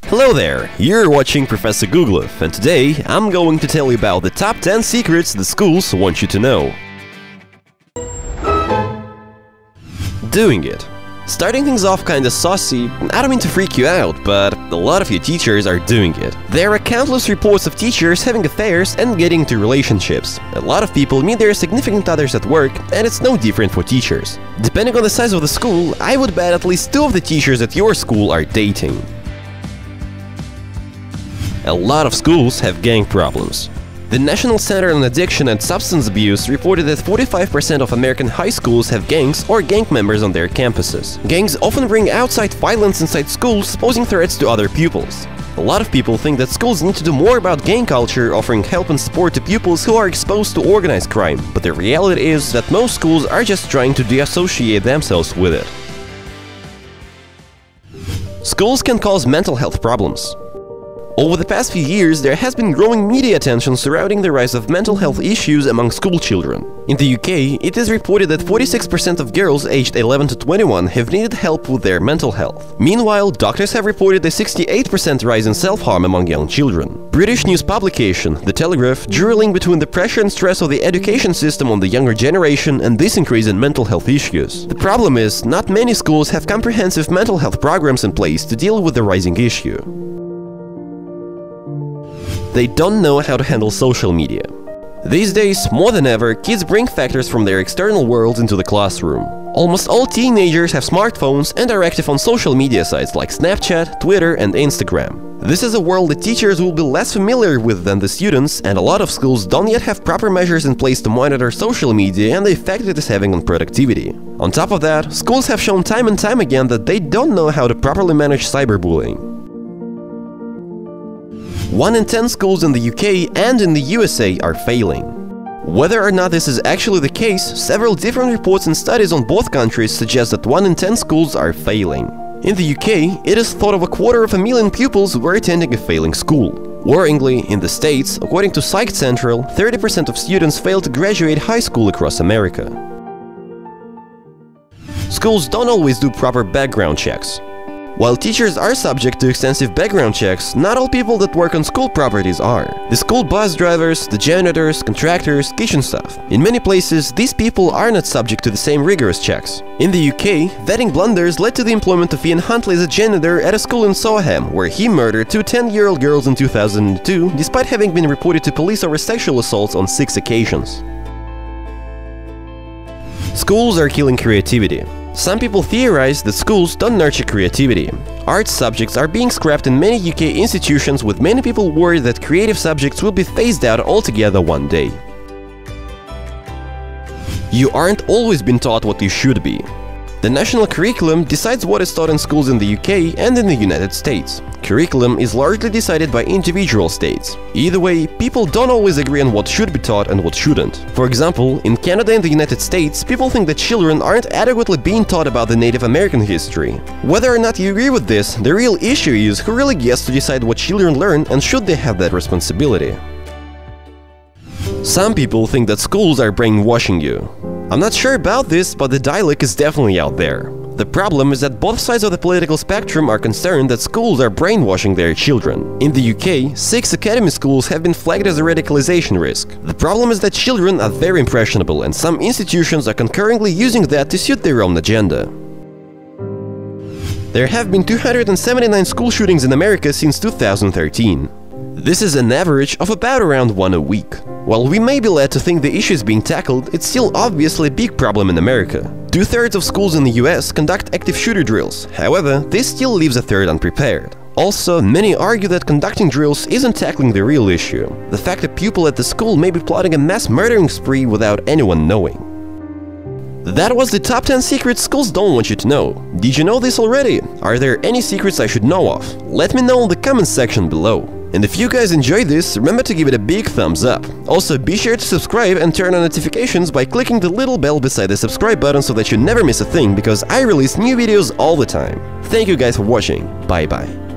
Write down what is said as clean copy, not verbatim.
Hello there, you're watching Professor Googleoff, and today I'm going to tell you about the top 10 secrets the schools want you to know. Doing it. Starting things off kinda saucy, I don't mean to freak you out, but a lot of your teachers are doing it. There are countless reports of teachers having affairs and getting into relationships. A lot of people meet their significant others at work, and it's no different for teachers. Depending on the size of the school, I would bet at least 2 of the teachers at your school are dating. A lot of schools have gang problems. The National Center on Addiction and Substance Abuse reported that 45% of American high schools have gangs or gang members on their campuses. Gangs often bring outside violence inside schools, posing threats to other pupils. A lot of people think that schools need to do more about gang culture, offering help and support to pupils who are exposed to organized crime, but the reality is that most schools are just trying to de-associate themselves with it. Schools can cause mental health problems. Over the past few years, there has been growing media attention surrounding the rise of mental health issues among school children. In the UK, it is reported that 46% of girls aged 11 to 21 have needed help with their mental health. Meanwhile, doctors have reported a 68% rise in self-harm among young children. British news publication, The Telegraph, drew a link between the pressure and stress of the education system on the younger generation and this increase in mental health issues. The problem is, not many schools have comprehensive mental health programs in place to deal with the rising issue. They don't know how to handle social media. These days, more than ever, kids bring factors from their external world into the classroom. Almost all teenagers have smartphones and are active on social media sites like Snapchat, Twitter, and Instagram. This is a world that teachers will be less familiar with than the students, and a lot of schools don't yet have proper measures in place to monitor social media and the effect it is having on productivity. On top of that, schools have shown time and time again that they don't know how to properly manage cyberbullying. 1 in 10 schools in the UK and in the USA are failing. Whether or not this is actually the case, several different reports and studies on both countries suggest that 1 in 10 schools are failing. In the UK, it is thought of 250,000 pupils were attending a failing school. Worryingly, in the States, according to Psych Central, 30% of students fail to graduate high school across America. Schools don't always do proper background checks. While teachers are subject to extensive background checks, not all people that work on school properties are. The school bus drivers, the janitors, contractors, kitchen staff. In many places, these people are not subject to the same rigorous checks. In the UK, vetting blunders led to the employment of Ian Huntley as a janitor at a school in Soham, where he murdered 2 10-year-old girls in 2002, despite having been reported to police over sexual assaults on 6 occasions. Schools are killing creativity. Some people theorize that schools don't nurture creativity. Arts subjects are being scrapped in many UK institutions, with many people worried that creative subjects will be phased out altogether one day. You aren't always been taught what you should be. The national curriculum decides what is taught in schools in the UK and in the United States. Curriculum is largely decided by individual states. Either way, people don't always agree on what should be taught and what shouldn't. For example, in Canada and the United States, people think that children aren't adequately being taught about the Native American history. Whether or not you agree with this, the real issue is who really gets to decide what children learn and should they have that responsibility. Some people think that schools are brainwashing you. I'm not sure about this, but the dialogue is definitely out there. The problem is that both sides of the political spectrum are concerned that schools are brainwashing their children. In the UK, 6 academy schools have been flagged as a radicalization risk. The problem is that children are very impressionable, and some institutions are concurrently using that to suit their own agenda. There have been 279 school shootings in America since 2013. This is an average of about around 1 a week. While we may be led to think the issue is being tackled, it's still obviously a big problem in America. 2/3 of schools in the US conduct active shooter drills, however, this still leaves a third unprepared. Also, many argue that conducting drills isn't tackling the real issue, the fact that people at the school may be plotting a mass murdering spree without anyone knowing. That was the top 10 secrets schools don't want you to know. Did you know this already? Are there any secrets I should know of? Let me know in the comments section below. And if you guys enjoyed this, remember to give it a big thumbs up. Also, be sure to subscribe and turn on notifications by clicking the little bell beside the subscribe button so that you never miss a thing, because I release new videos all the time. Thank you guys for watching. Bye bye.